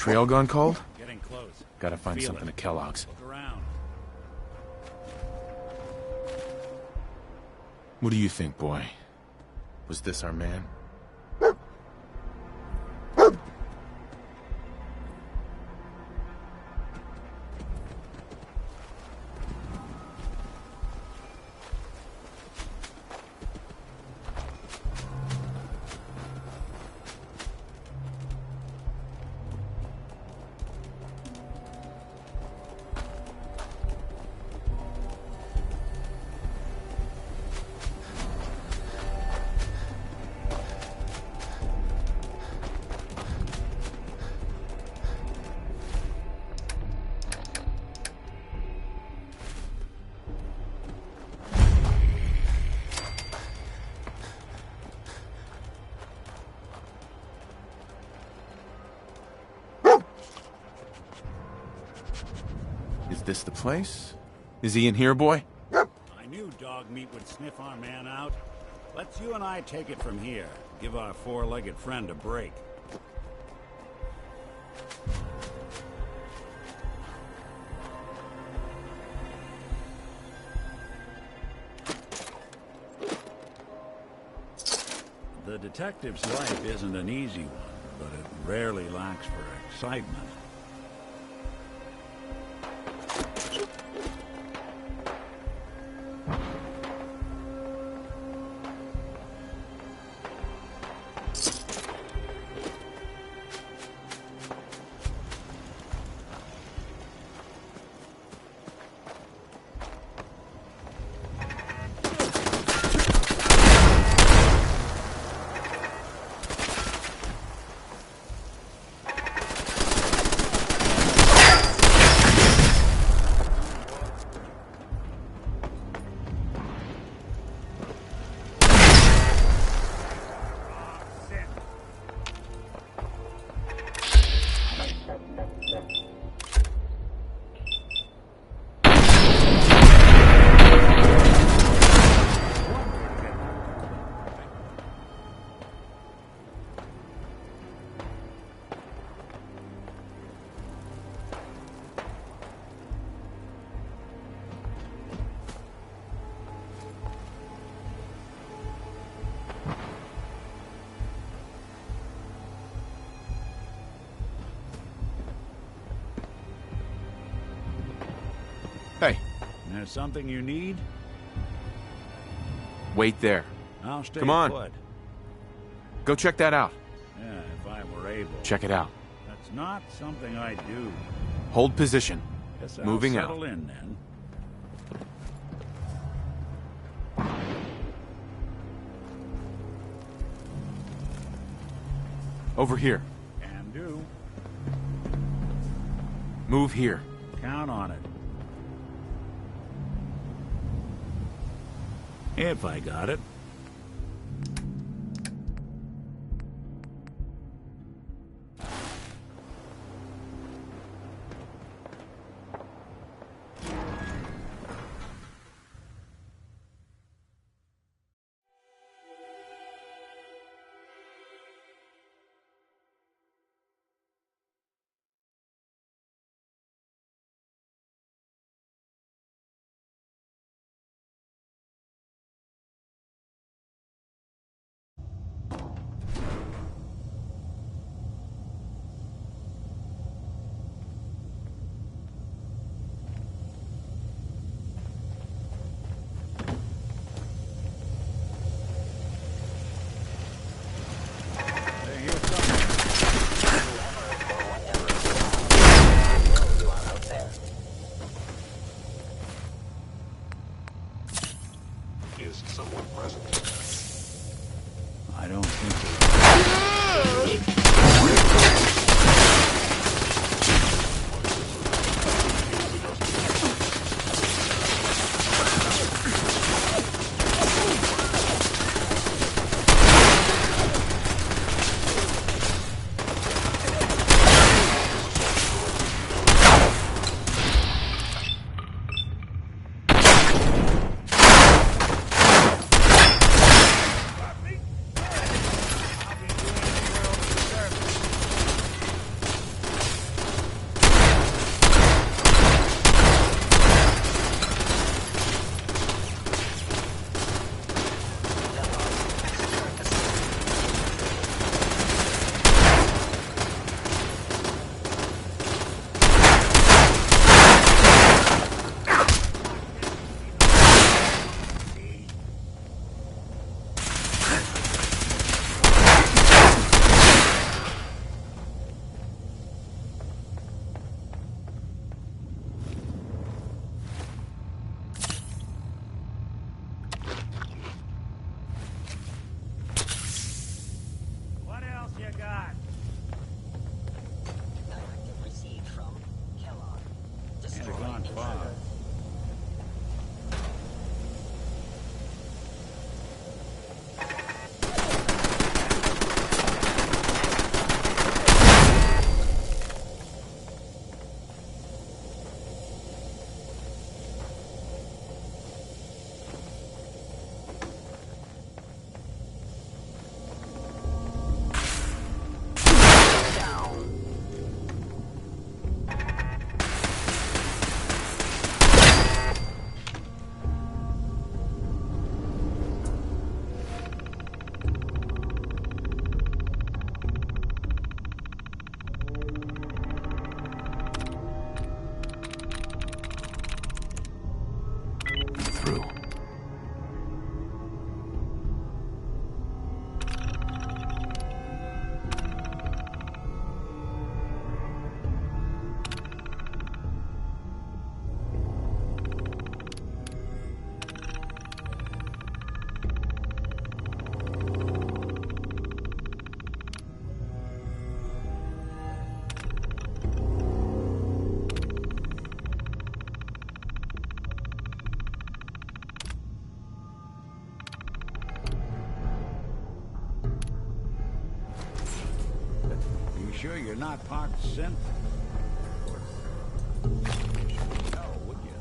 trail gone cold? Getting close. Gotta find Feel something it. at Kellogg's. Look around. What do you think, boy? Was this our man? Is this the place? Is he in here, boy? I knew dog meat would sniff our man out. Let's you and I take it from here. Give our four-legged friend a break. The detective's life isn't an easy one, but it rarely lacks for excitement. Hey. There's something you need? Wait there. I'll stay Come on. put. Go check that out. Yeah, if I were able. Check it out. That's not something I do. Hold position. Guess Moving I'll out. settle in then. Over here. Can do. Move here. Count on it. If I got it. you're not parked center. Of course. You should know, would you?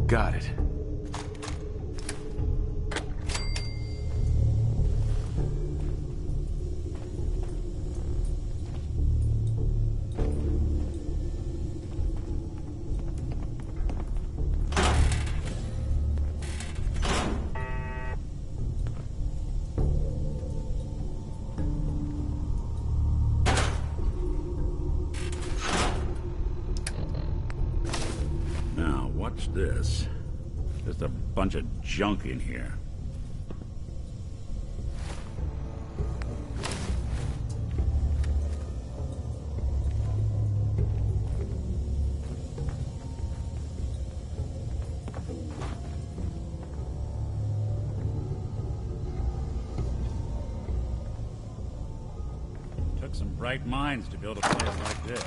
Got it. Now, what's this? Just a bunch of junk in here. Took some bright minds to build a place like this.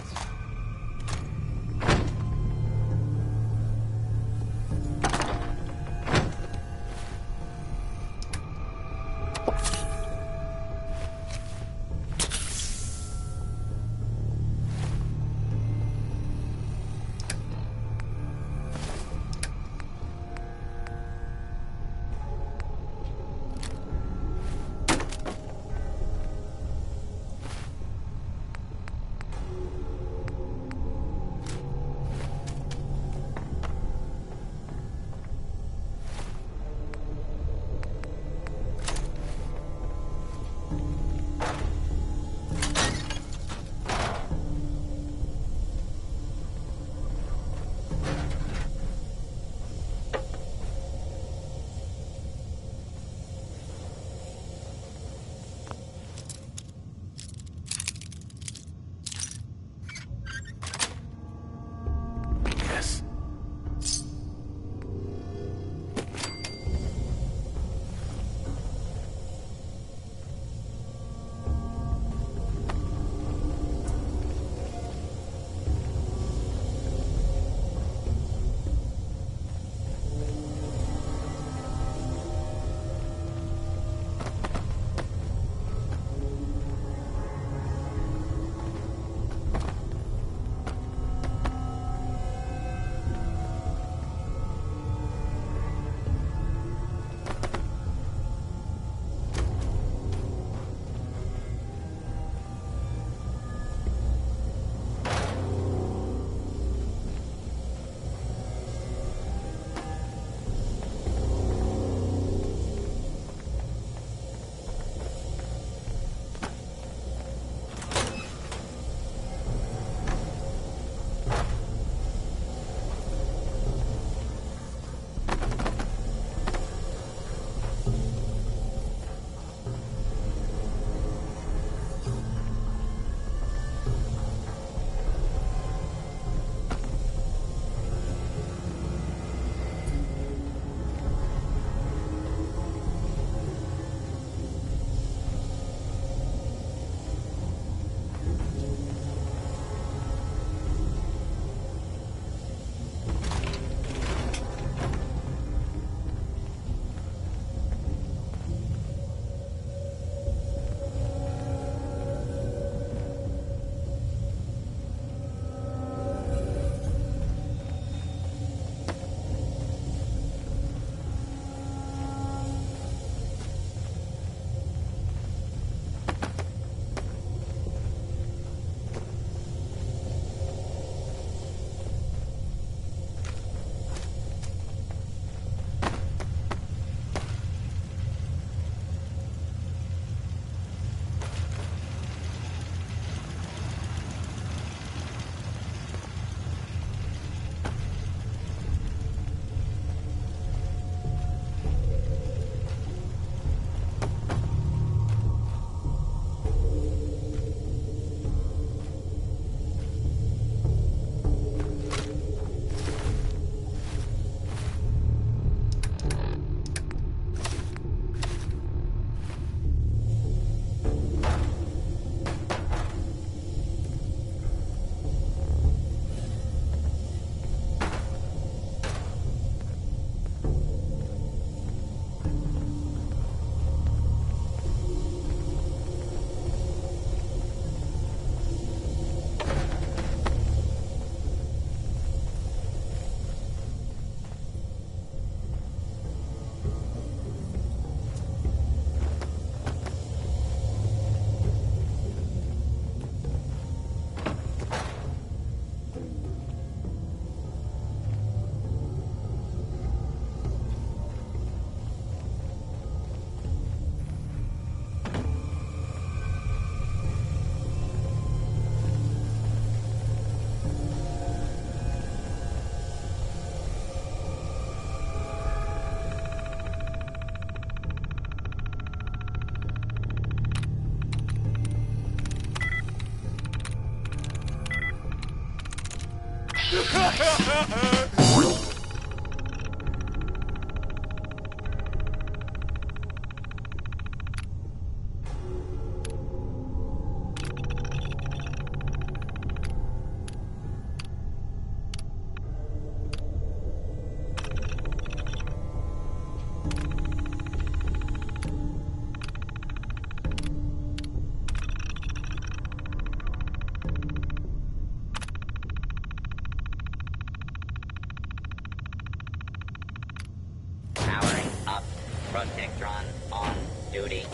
Powering up. Protectron on duty.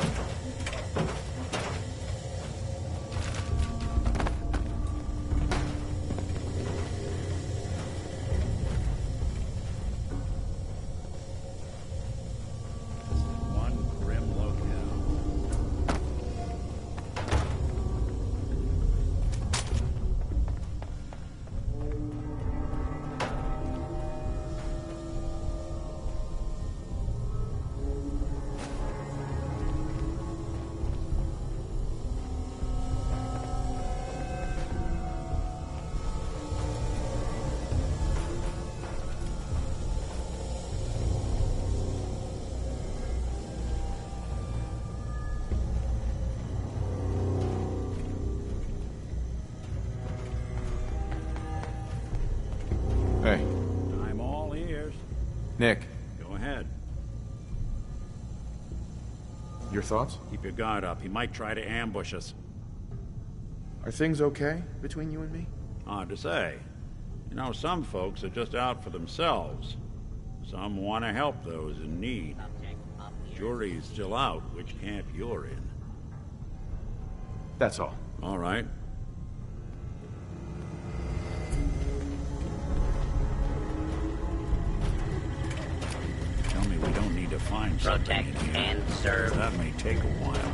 One grim locale. Hey, I'm all ears. Nick, Go ahead. your thoughts? Keep your guard up. He might try to ambush us. Are things okay between you and me? Hard to say. You know, some folks are just out for themselves. Some want to help those in need. Jury's still out which camp you're in. That's all. All right. Tell me we don't need to find something Protect in here. and serve. That may take a while.